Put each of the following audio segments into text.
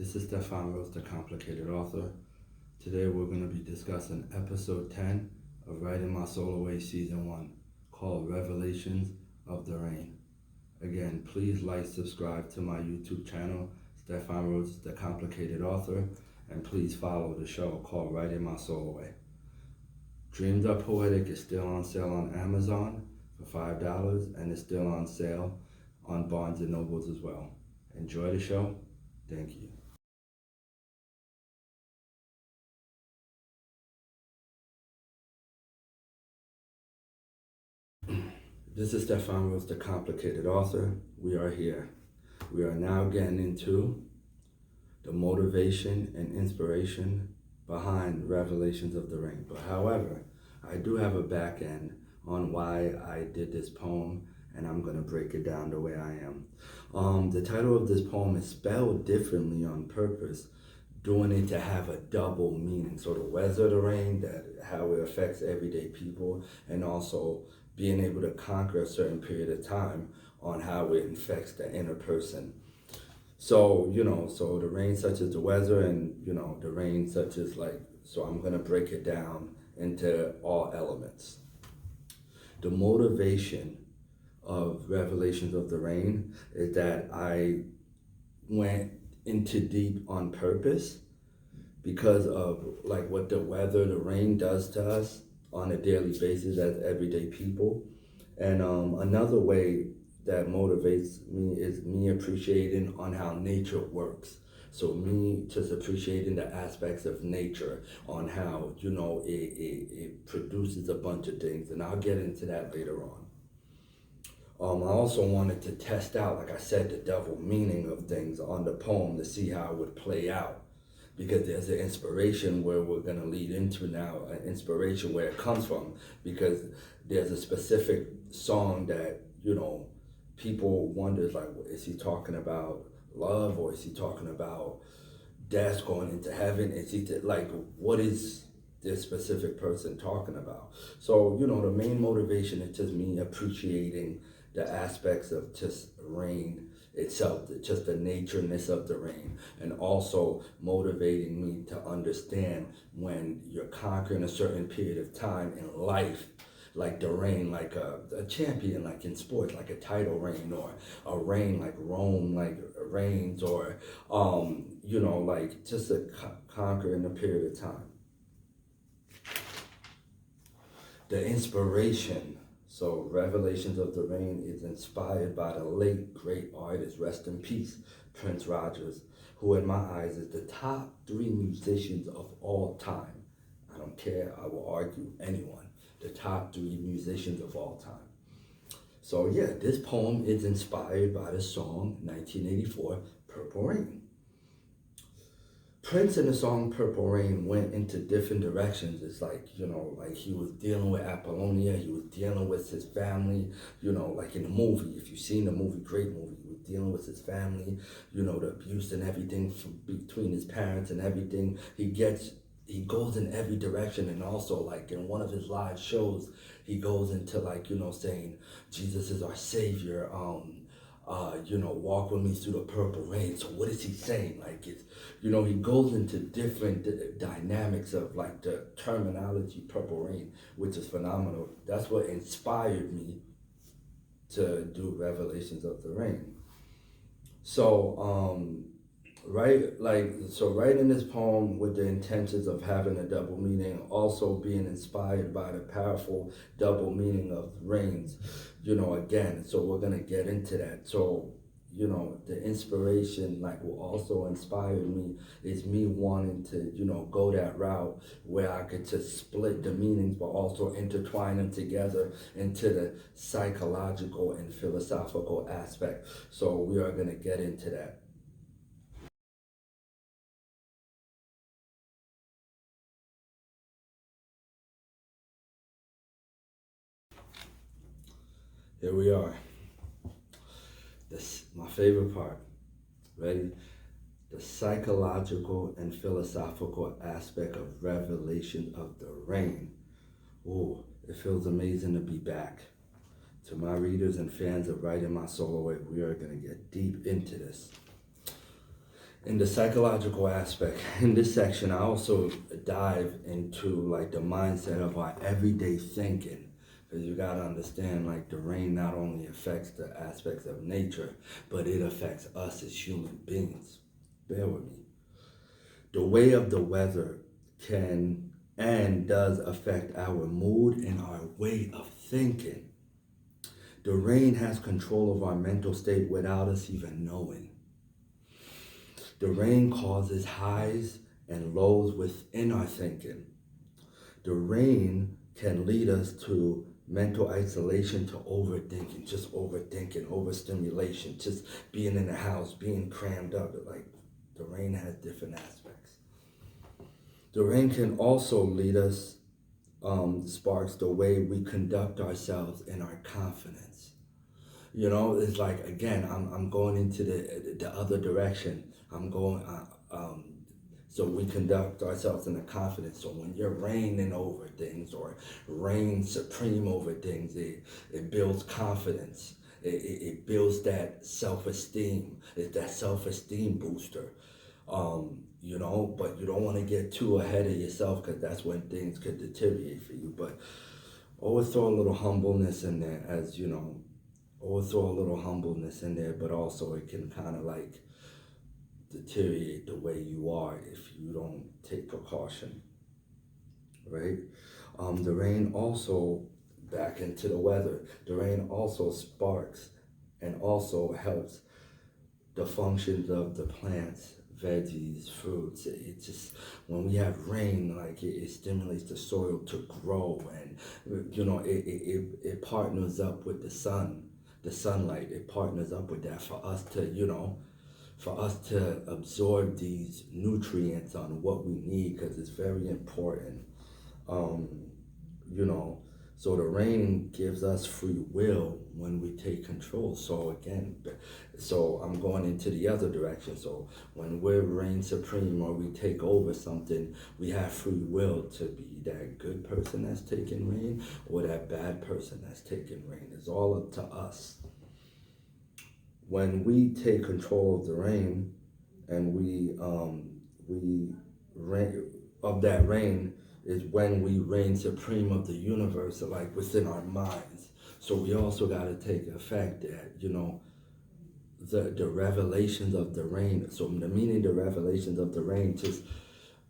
This is Stefan Rose, the Complicated Author. Today we're going to be discussing episode 10 of Writing My Soul Away Season 1, called Revelations of the Rain. Again, please like, subscribe to my YouTube channel, Stefan Rose, the Complicated Author, and please follow the show called Writing My Soul Away. Dreams Are Poetic is still on sale on Amazon for $5 and is still on sale on Barnes & Nobles as well. Enjoy the show. Thank you. This is Stefan Rose, the Complicated Author. We are here. We are now getting into the motivation and inspiration behind Revelations of the Rain. But however, I do have a back end on why I did this poem, and I'm going to break it down the way I am. The title of this poem is spelled differently on purpose, doing it to have a double meaning. So the weather of the rain, that how it affects everyday people, and also being able to conquer a certain period of time on how it affects the inner person. So, so the rain such as the weather and, the rain such as so I'm going to break it down into all elements. The motivation of Revelations of the Rain is that I went into deep on purpose because of what the weather, the rain does to us on a daily basis as everyday people. And another way that motivates me is me appreciating on how nature works. So me just appreciating the aspects of nature on how, it produces a bunch of things. And I'll get into that later on. I also wanted to test out, like I said, the double meaning of things on the poem to see how it would play out. Because there's an inspiration where we're going to lead into now, an inspiration where it comes from. Because there's a specific song that, people wonder, is he talking about love, or is he talking about death going into heaven? Is he, what is this specific person talking about? So, the main motivation is just me appreciating the aspects of just rain itself, just the natureness of the rain, and also motivating me to understand when you're conquering a certain period of time in life, like the rain, like a champion, like in sports, like a title reign, or a reign like Rome, like reigns, or just a conquer in a period of time. The inspiration. So Revelations of the Rain is inspired by the late great artist, rest in peace, Prince Rogers, who in my eyes is the top 3 musicians of all time. I don't care, I will argue anyone, the top 3 musicians of all time. So yeah, this poem is inspired by the song 1984, Purple Rain. Prince in the song Purple Rain went into different directions. It's he was dealing with Apollonia, he was dealing with his family, like in the movie, if you've seen the movie, great movie, he was dealing with his family, the abuse and everything from between his parents and everything. He goes in every direction, and also in one of his live shows, he goes into saying Jesus is our savior, walk with me through the purple rain. So what is he saying? He goes into different dynamics of the terminology purple rain, which is phenomenal. That's what inspired me to do Revelations of the Rain. So, writing this poem with the intentions of having a double meaning, also being inspired by the powerful double meaning of rains, again, so we're going to get into that. So, the inspiration, will also inspire me, is me wanting to, go that route where I could just split the meanings, but also intertwine them together into the psychological and philosophical aspect. So we are going to get into that. Here we are. This my favorite part. Ready? The psychological and philosophical aspect of Revelation of the Rain. Ooh, it feels amazing to be back. To my readers and fans of Writing My Soul Away, we are going to get deep into this. In the psychological aspect, in this section, I also dive into like the mindset of our everyday thinking. Because you gotta understand, like the rain not only affects the aspects of nature, but it affects us as human beings. Bear with me. The way of the weather can and does affect our mood and our way of thinking. The rain has control of our mental state without us even knowing. The rain causes highs and lows within our thinking. The rain can lead us to mental isolation, to overthinking, overstimulation, just being in the house, being crammed up. Like the rain has different aspects. The rain can also lead us, sparks the way we conduct ourselves and our confidence. You know, it's like, again, I'm going into the other direction. I'm going, so we conduct ourselves in a confidence. So when you're reigning over things or reign supreme over things, it builds confidence. It builds that self-esteem. It's that self-esteem booster. You know, but you don't want to get too ahead of yourself because that's when things could deteriorate for you. But always throw a little humbleness in there, as you know, always throw a little humbleness in there, but also it can kind of like deteriorate the way you are if you don't take precaution, right? The rain also, back into the weather, the rain also sparks and also helps the functions of the plants, veggies, fruits. It just, when we have rain, like it stimulates the soil to grow, and you know, it partners up with the sun, the sunlight. It partners up with that for us to, you know, for us to absorb these nutrients on what we need, because it's very important. You know, so the rain gives us free will when we take control. So again, so I'm going into the other direction. So when we're reign supreme or we take over something, we have free will to be that good person that's taking reign or that bad person that's taking reign. It's all up to us. When we take control of the rain and we reign of that rain is when we reign supreme of the universe, like within our minds. So we also got to take effect that, you know, the revelations of the rain. So the meaning, the revelations of the rain, just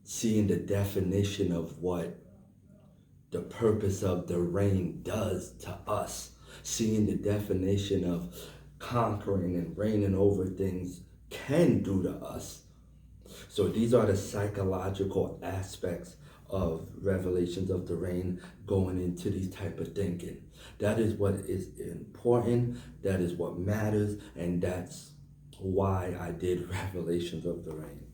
seeing the definition of what the purpose of the rain does to us, seeing the definition of conquering and reigning over things can do to us. So these are the psychological aspects of revelations of the rain going into these type of thinking. That is what is important, that is what matters, and that's why I did revelations of the rain.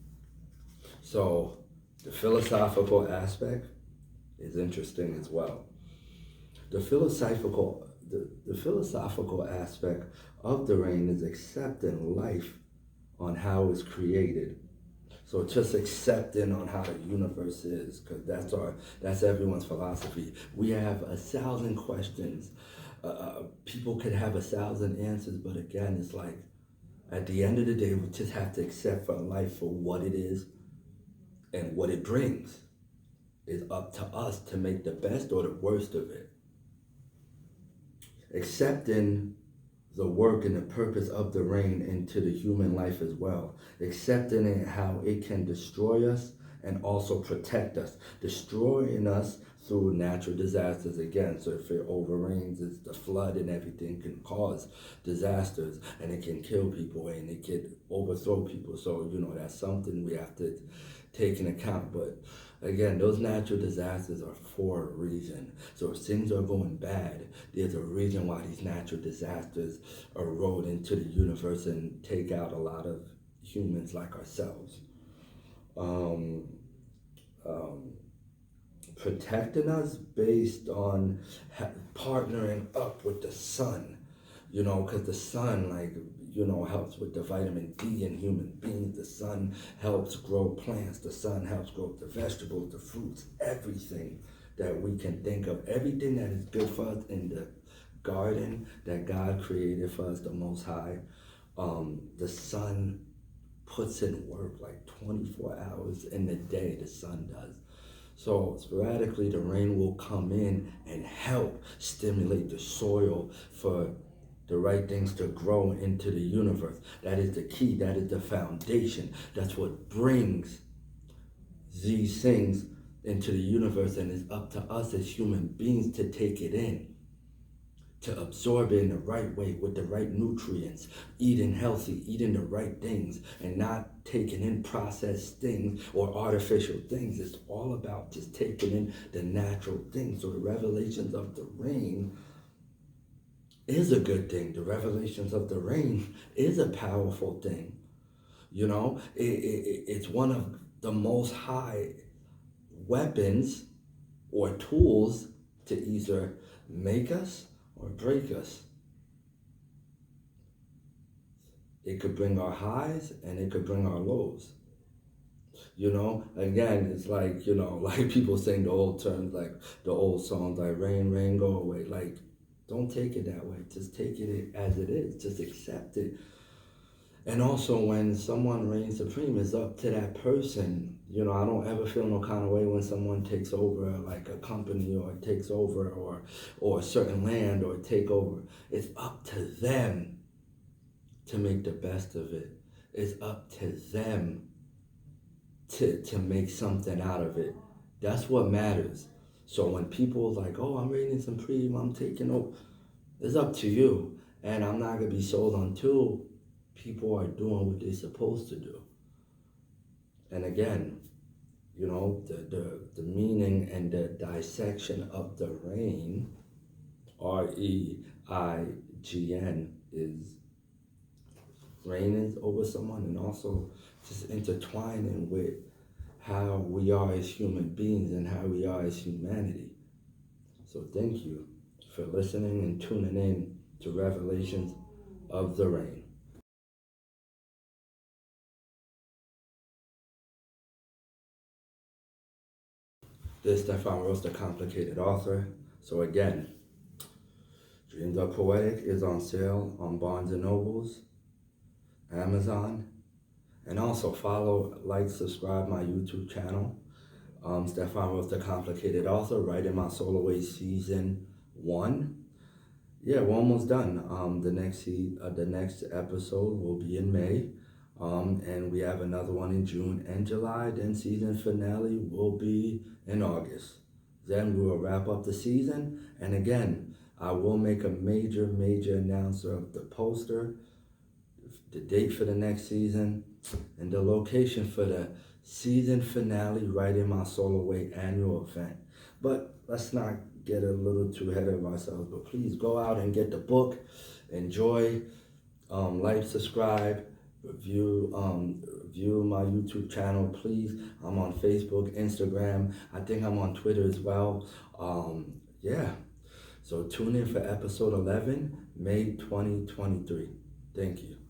So the philosophical aspect is interesting as well. The philosophical aspect of the rain is accepting life on how it's created. So just accepting on how the universe is, because that's everyone's philosophy. We have 1,000 questions. People could have 1,000 answers, but again, it's like at the end of the day, we just have to accept for life for what it is and what it brings. It's up to us to make the best or the worst of it. Accepting the work and the purpose of the rain into the human life as well. Accepting it, how it can destroy us and also protect us. Destroying us through natural disasters again. So if it overrains, it's the flood and everything can cause disasters, and it can kill people and it can overthrow people. So, you know, that's something we have to take into account. But again, those natural disasters are for a reason. So if things are going bad, there's a reason why these natural disasters erode into the universe and take out a lot of humans like ourselves. Protecting us based on partnering up with the sun, you know, because the sun, like, you know, helps with the vitamin D in human beings. The sun helps grow plants. The sun helps grow the vegetables, the fruits, everything that we can think of. Everything that is good for us in the garden that God created for us, the Most High, the sun puts in work like 24 hours in the day, the sun does. So sporadically the rain will come in and help stimulate the soil for the right things to grow into the universe. That is the key, that is the foundation. That's what brings these things into the universe, and it's up to us as human beings to take it in, to absorb it in the right way with the right nutrients, eating healthy, eating the right things, and not taking in processed things or artificial things. It's all about just taking in the natural things. So the revelations of the rain is a good thing. The revelations of the rain is a powerful thing. You know, it's one of the most high weapons or tools to either make us or break us. It could bring our highs and it could bring our lows. You know, again, it's like, you know, like people sing the old terms, like the old songs, like rain, rain, go away. Like, don't take it that way. Just take it as it is. Just accept it. And also when someone reigns supreme, it's up to that person. You know, I don't ever feel no kind of way when someone takes over like a company or takes over or a certain land or take over. It's up to them to make the best of it. It's up to them to make something out of it. That's what matters. So when people like, oh, I'm reigning supreme, I'm taking over, it's up to you. And I'm not going to be sold until people are doing what they're supposed to do. And again, you know, the meaning and the dissection of the reign, REIGN, is reigning over someone, and also just intertwining with how we are as human beings and how we are as humanity. So thank you for listening and tuning in to Revelations of the Reign. This is Stefan Rose, the Complicated Author. So again, Dreams Are Poetic is on sale on Barnes & Nobles, Amazon, and also follow, like, subscribe my YouTube channel. Stefan Rose, the Complicated Author, writing my Soul Away Season 1. Yeah, we're almost done. The next episode will be in May. And we have another one in June and July. Then season finale will be in August. Then we will wrap up the season. And again, I will make a major announcement of the poster, the date for the next season, and the location for the season finale, Writing My Soul Away annual event. But let's not get a little too ahead of ourselves. But please go out and get the book. Enjoy. Like, subscribe. View my YouTube channel, please. I'm on Facebook, Instagram. I think I'm on Twitter as well. Yeah. So tune in for episode 11, May 2023. Thank you.